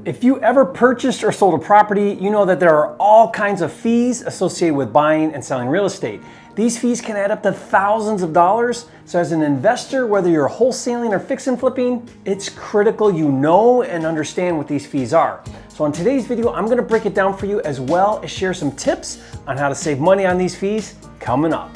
If you ever purchased or sold a property, you know that there are all kinds of fees associated with buying and selling real estate. These fees can add up to thousands of dollars. So as an investor, whether you're wholesaling or fix and flipping, it's critical you know and understand what these fees are. So in today's video, I'm gonna break it down for you as well as share some tips on how to save money on these fees coming up.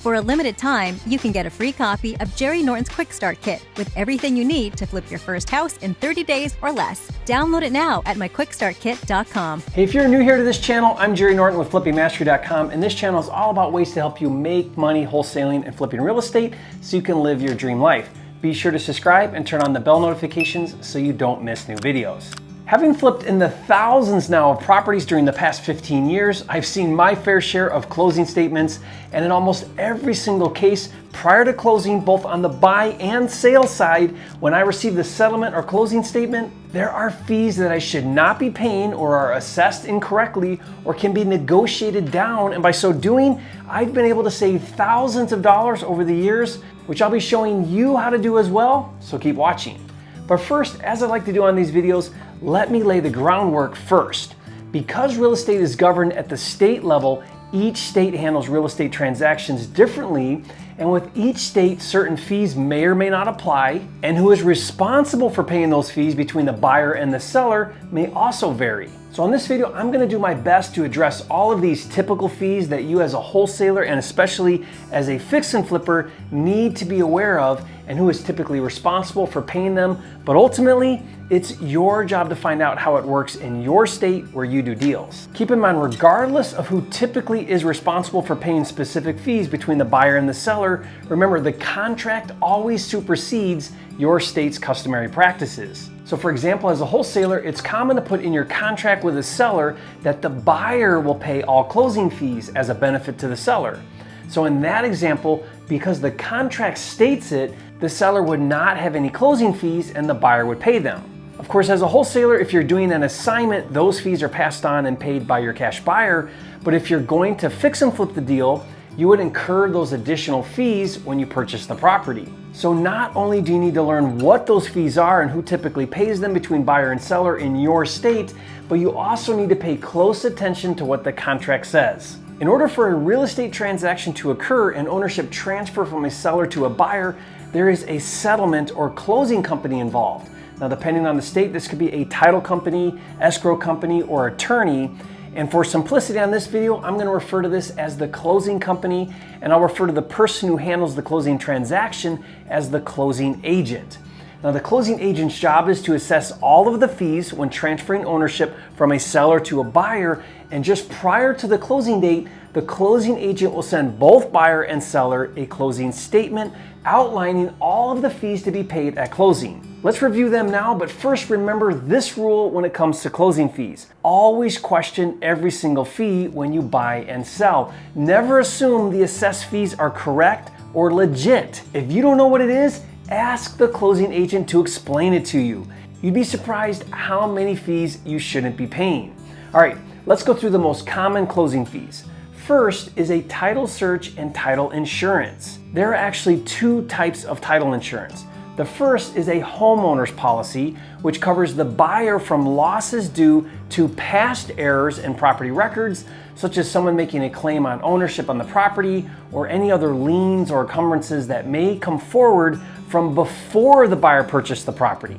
For a limited time, you can get a free copy of Jerry Norton's Quick Start Kit with everything you need to flip your first house in 30 days or less. Download it now at myquickstartkit.com. Hey, if you're new here to this channel, I'm Jerry Norton with FlippingMastery.com, and this channel is all about ways to help you make money wholesaling and flipping real estate so you can live your dream life. Be sure to subscribe and turn on the bell notifications so you don't miss new videos. Having flipped in the thousands now of properties during the past 15 years, I've seen my fair share of closing statements, and in almost every single case, prior to closing, both on the buy and sale side, when I receive the settlement or closing statement, there are fees that I should not be paying or are assessed incorrectly or can be negotiated down, and by so doing, I've been able to save thousands of dollars over the years, which I'll be showing you how to do as well, so keep watching. But first, as I like to do on these videos, let me lay the groundwork first. Because real estate is governed at the state level, each state handles real estate transactions differently, and with each state, certain fees may or may not apply, and who is responsible for paying those fees between the buyer and the seller may also vary. So in this video, I'm gonna do my best to address all of these typical fees that you as a wholesaler and especially as a fix and flipper need to be aware of and who is typically responsible for paying them. But ultimately, it's your job to find out how it works in your state where you do deals. Keep in mind, regardless of who typically is responsible for paying specific fees between the buyer and the seller, remember the contract always supersedes your state's customary practices. So for example, as a wholesaler, it's common to put in your contract with a seller that the buyer will pay all closing fees as a benefit to the seller. So in that example, because the contract states it, the seller would not have any closing fees and the buyer would pay them. Of course, as a wholesaler, if you're doing an assignment, those fees are passed on and paid by your cash buyer. But if you're going to fix and flip the deal, you would incur those additional fees when you purchase the property. So not only do you need to learn what those fees are and who typically pays them between buyer and seller in your state, but you also need to pay close attention to what the contract says. In order for a real estate transaction to occur and ownership transfer from a seller to a buyer, there is a settlement or closing company involved. Now, depending on the state, this could be a title company, escrow company, or attorney. And for simplicity on this video, I'm going to refer to this as the closing company, and I'll refer to the person who handles the closing transaction as the closing agent. Now, the closing agent's job is to assess all of the fees when transferring ownership from a seller to a buyer, and just prior to the closing date, the closing agent will send both buyer and seller a closing statement outlining all of the fees to be paid at closing. Let's review them now, but first remember this rule when it comes to closing fees. Always question every single fee when you buy and sell. Never assume the assessed fees are correct or legit. If you don't know what it is, ask the closing agent to explain it to you. You'd be surprised how many fees you shouldn't be paying. All right, let's go through the most common closing fees. First is a title search and title insurance. There are actually two types of title insurance. The first is a homeowner's policy, which covers the buyer from losses due to past errors in property records, such as someone making a claim on ownership on the property or any other liens or encumbrances that may come forward from before the buyer purchased the property.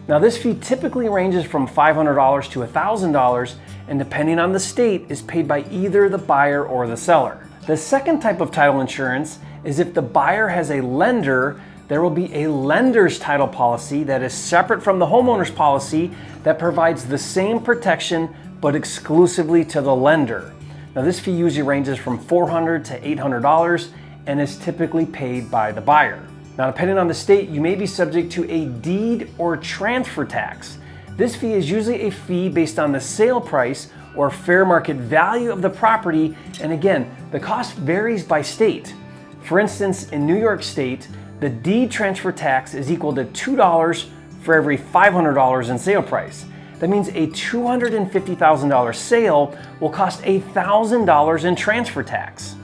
Now, this fee typically ranges from $500 to $1,000, and depending on the state, is paid by either the buyer or the seller. The second type of title insurance is if the buyer has a lender, there will be a lender's title policy that is separate from the homeowner's policy that provides the same protection but exclusively to the lender. Now, this fee usually ranges from $400 to $800 and is typically paid by the buyer. Now, depending on the state, you may be subject to a deed or transfer tax. This fee is usually a fee based on the sale price or fair market value of the property, and again, the cost varies by state. For instance, in New York State, the deed transfer tax is equal to $2 for every $500 in sale price. That means a $250,000 sale will cost $1,000 in transfer tax.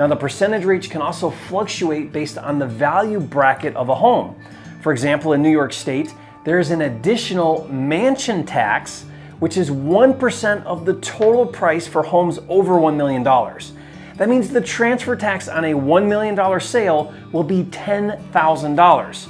Now, the percentage rates can also fluctuate based on the value bracket of a home. For example, in New York State, there is an additional mansion tax, which is 1% of the total price for homes over $1 million. That means the transfer tax on a $1 million sale will be $10,000.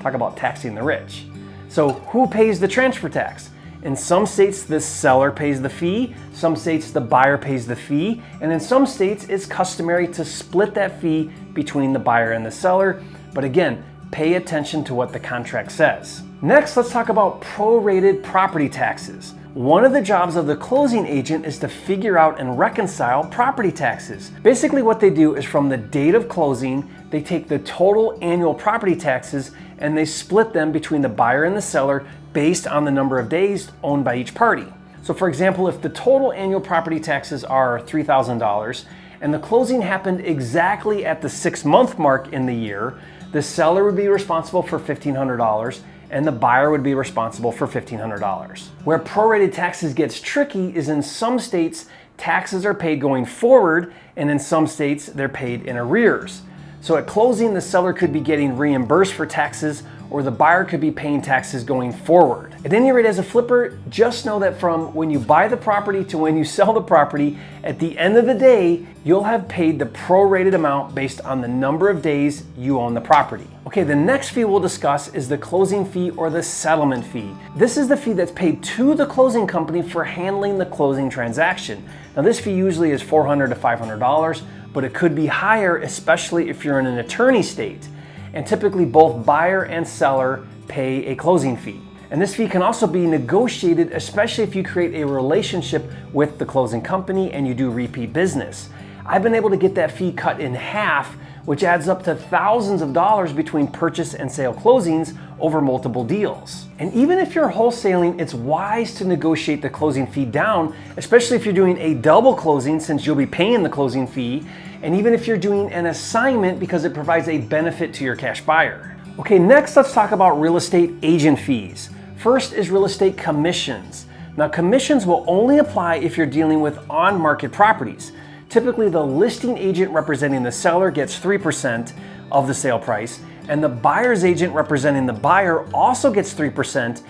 Talk about taxing the rich. So who pays the transfer tax? In some states, the seller pays the fee, some states the buyer pays the fee, and in some states it's customary to split that fee between the buyer and the seller. But again, pay attention to what the contract says. Next, let's talk about prorated property taxes. One of the jobs of the closing agent is to figure out and reconcile property taxes. Basically what they do is from the date of closing, they take the total annual property taxes and they split them between the buyer and the seller based on the number of days owned by each party. So for example, if the total annual property taxes are $3,000 and the closing happened exactly at the 6-month mark in the year, the seller would be responsible for $1,500 and the buyer would be responsible for $1,500. Where prorated taxes gets tricky is in some states, taxes are paid going forward, and in some states, they're paid in arrears. So at closing, the seller could be getting reimbursed for taxes, or the buyer could be paying taxes going forward. At any rate, as a flipper, just know that from when you buy the property to when you sell the property, at the end of the day, you'll have paid the prorated amount based on the number of days you own the property. Okay, the next fee we'll discuss is the closing fee or the settlement fee. This is the fee that's paid to the closing company for handling the closing transaction. Now this fee usually is $400 to $500, but it could be higher, especially if you're in an attorney state. And typically both buyer and seller pay a closing fee. And this fee can also be negotiated, especially if you create a relationship with the closing company and you do repeat business. I've been able to get that fee cut in half, which adds up to thousands of dollars between purchase and sale closings over multiple deals. And even if you're wholesaling, it's wise to negotiate the closing fee down, especially if you're doing a double closing since you'll be paying the closing fee, and even if you're doing an assignment because it provides a benefit to your cash buyer. Okay, next let's talk about real estate agent fees. First is real estate commissions. Now commissions will only apply if you're dealing with on-market properties. Typically the listing agent representing the seller gets 3% of the sale price, and the buyer's agent representing the buyer also gets 3%,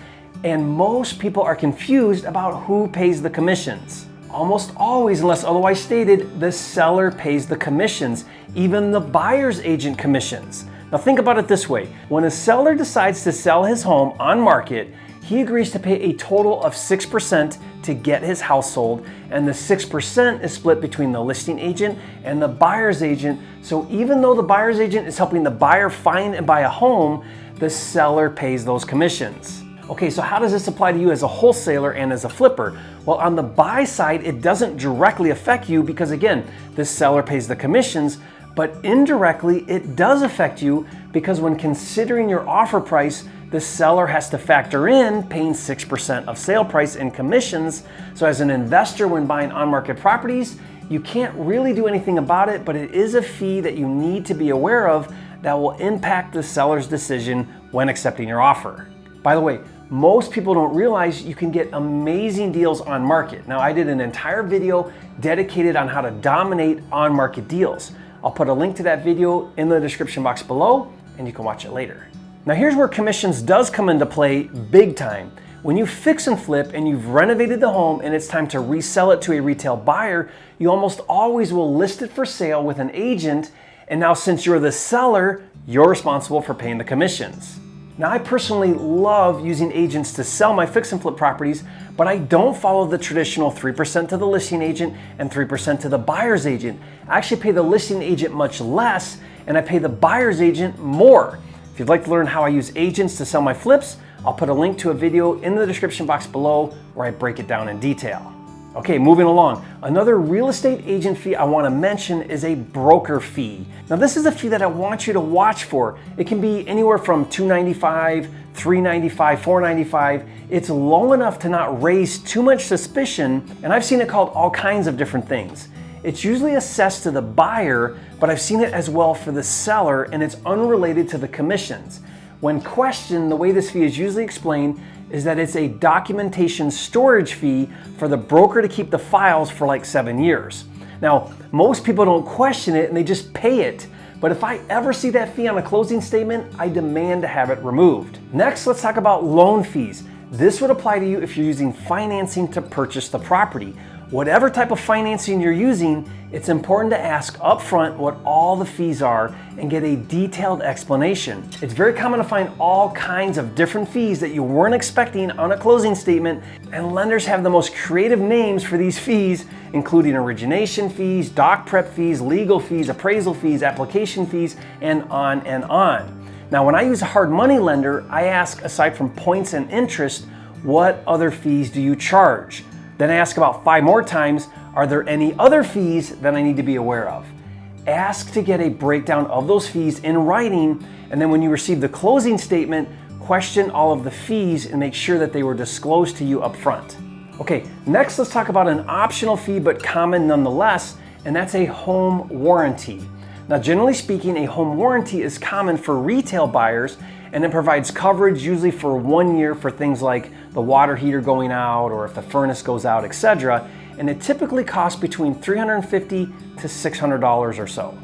and most people are confused about who pays the commissions. Almost always, unless otherwise stated, the seller pays the commissions, even the buyer's agent commissions. Now think about it this way. When a seller decides to sell his home on market, he agrees to pay a total of 6% to get his house sold, and the 6% is split between the listing agent and the buyer's agent. So even though the buyer's agent is helping the buyer find and buy a home, the seller pays those commissions. Okay, so how does this apply to you as a wholesaler and as a flipper? Well, on the buy side, it doesn't directly affect you because again, the seller pays the commissions, but indirectly it does affect you because when considering your offer price, the seller has to factor in paying 6% of sale price in commissions. So as an investor when buying on-market properties, you can't really do anything about it, but it is a fee that you need to be aware of that will impact the seller's decision when accepting your offer. By the way, most people don't realize you can get amazing deals on market. Now, I did an entire video dedicated on how to dominate on-market deals. I'll put a link to that video in the description box below, and you can watch it later. Now, here's where commissions does come into play big time. When you fix and flip and you've renovated the home and it's time to resell it to a retail buyer, you almost always will list it for sale with an agent, and now since you're the seller, you're responsible for paying the commissions. Now, I personally love using agents to sell my fix and flip properties, but I don't follow the traditional 3% to the listing agent and 3% to the buyer's agent. I actually pay the listing agent much less, and I pay the buyer's agent more. If you'd like to learn how I use agents to sell my flips, I'll put a link to a video in the description box below where I break it down in detail. Okay, moving along. Another real estate agent fee I want to mention is a broker fee. Now this is a fee that I want you to watch for. It can be anywhere from $295, $395, $495. It's low enough to not raise too much suspicion, and I've seen it called all kinds of different things. It's usually assessed to the buyer, but I've seen it as well for the seller, and it's unrelated to the commissions. When questioned, the way this fee is usually explained is that it's a documentation storage fee for the broker to keep the files for like 7 years. Now, most people don't question it and they just pay it. But if I ever see that fee on a closing statement, I demand to have it removed. Next, let's talk about loan fees. This would apply to you if you're using financing to purchase the property. Whatever type of financing you're using, it's important to ask upfront what all the fees are and get a detailed explanation. It's very common to find all kinds of different fees that you weren't expecting on a closing statement, and lenders have the most creative names for these fees, including origination fees, doc prep fees, legal fees, appraisal fees, application fees, and on and on. Now, when I use a hard money lender, I ask, aside from points and interest, what other fees do you charge? Then I ask about 5 more times, are there any other fees that I need to be aware of? Ask to get a breakdown of those fees in writing, and then when you receive the closing statement, question all of the fees and make sure that they were disclosed to you up front. Okay, next let's talk about an optional fee but common nonetheless, and that's a home warranty. Now, generally speaking, a home warranty is common for retail buyers, and it provides coverage usually for 1 year for things like the water heater going out or if the furnace goes out, etc. And it typically costs between $350 to $600 or so.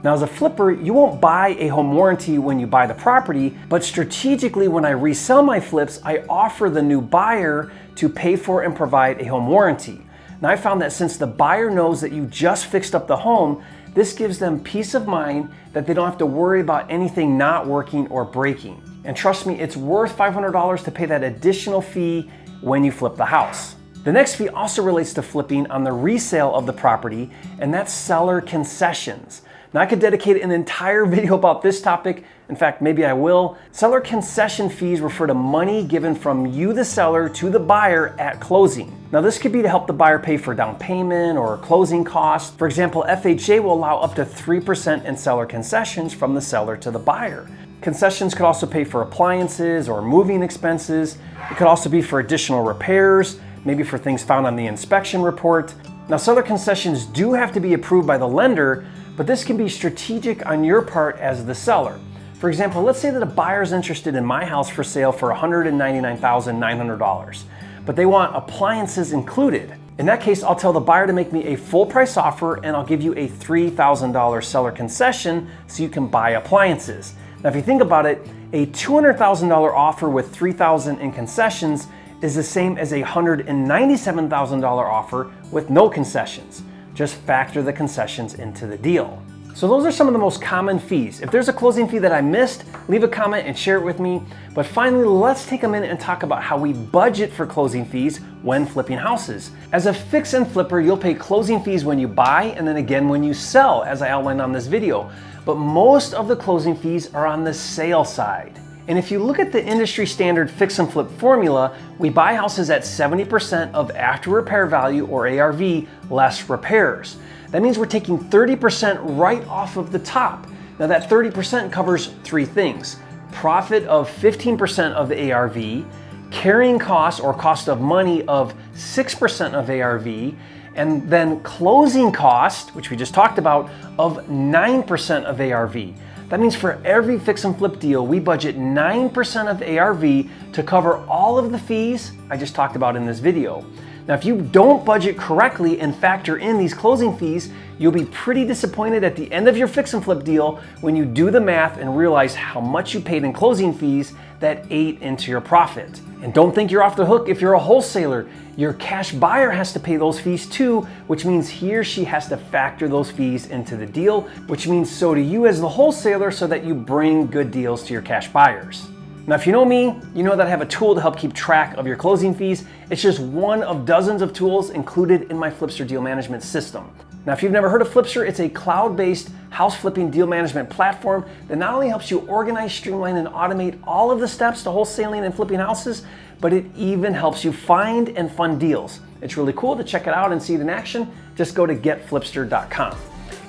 Now, as a flipper, you won't buy a home warranty when you buy the property, but strategically when I resell my flips, I offer the new buyer to pay for and provide a home warranty. Now, I found that since the buyer knows that you just fixed up the home, this gives them peace of mind that they don't have to worry about anything not working or breaking. And trust me, it's worth $500 to pay that additional fee when you flip the house. The next fee also relates to flipping on the resale of the property, and that's seller concessions. Now, I could dedicate an entire video about this topic. In fact, maybe I will. Seller concession fees refer to money given from you, the seller, to the buyer at closing. Now, this could be to help the buyer pay for down payment or closing costs. For example, FHA will allow up to 3% in seller concessions from the seller to the buyer. Concessions could also pay for appliances or moving expenses. It could also be for additional repairs, maybe for things found on the inspection report. Now, seller concessions do have to be approved by the lender, but this can be strategic on your part as the seller. For example, let's say that a buyer is interested in my house for sale for $199,900, but they want appliances included. In that case, I'll tell the buyer to make me a full price offer and I'll give you a $3,000 seller concession so you can buy appliances. Now, if you think about it, a $200,000 offer with $3,000 in concessions is the same as a $197,000 offer with no concessions. Just factor the concessions into the deal. So those are some of the most common fees. If there's a closing fee that I missed, leave a comment and share it with me. But finally, let's take a minute and talk about how we budget for closing fees when flipping houses. As a fix and flipper, you'll pay closing fees when you buy and then again when you sell, as I outlined on this video. But most of the closing fees are on the sale side. And if you look at the industry standard fix and flip formula, we buy houses at 70% of after repair value, or ARV, less repairs. That means we're taking 30% right off of the top. Now, that 30% covers 3 things: profit of 15% of the ARV, carrying costs or cost of money of 6% of ARV, and then closing cost, which we just talked about, of 9% of ARV. That means for every fix and flip deal, we budget 9% of ARV to cover all of the fees I just talked about in this video. Now, if you don't budget correctly and factor in these closing fees, you'll be pretty disappointed at the end of your fix and flip deal when you do the math and realize how much you paid in closing fees that ate into your profit. And don't think you're off the hook if you're a wholesaler. Your cash buyer has to pay those fees too, which means he or she has to factor those fees into the deal, which means so do you as the wholesaler, so that you bring good deals to your cash buyers. Now, if you know me, you know that I have a tool to help keep track of your closing fees. It's just one of dozens of tools included in my FLIPSTER deal management system. Now, if you've never heard of FLIPSTER, it's a cloud-based house flipping deal management platform that not only helps you organize, streamline, and automate all of the steps to wholesaling and flipping houses, but it even helps you find and fund deals. It's really cool. To check it out and see it in action, just go to getflipster.com.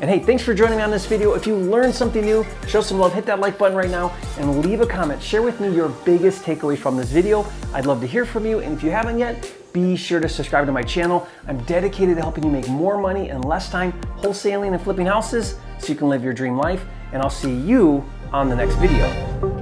And hey, thanks for joining me on this video. If you learned something new, show some love, hit that like button right now, and leave a comment. Share with me your biggest takeaway from this video. I'd love to hear from you, and if you haven't yet, be sure to subscribe to my channel. I'm dedicated to helping you make more money in less time wholesaling and flipping houses so you can live your dream life, and I'll see you on the next video.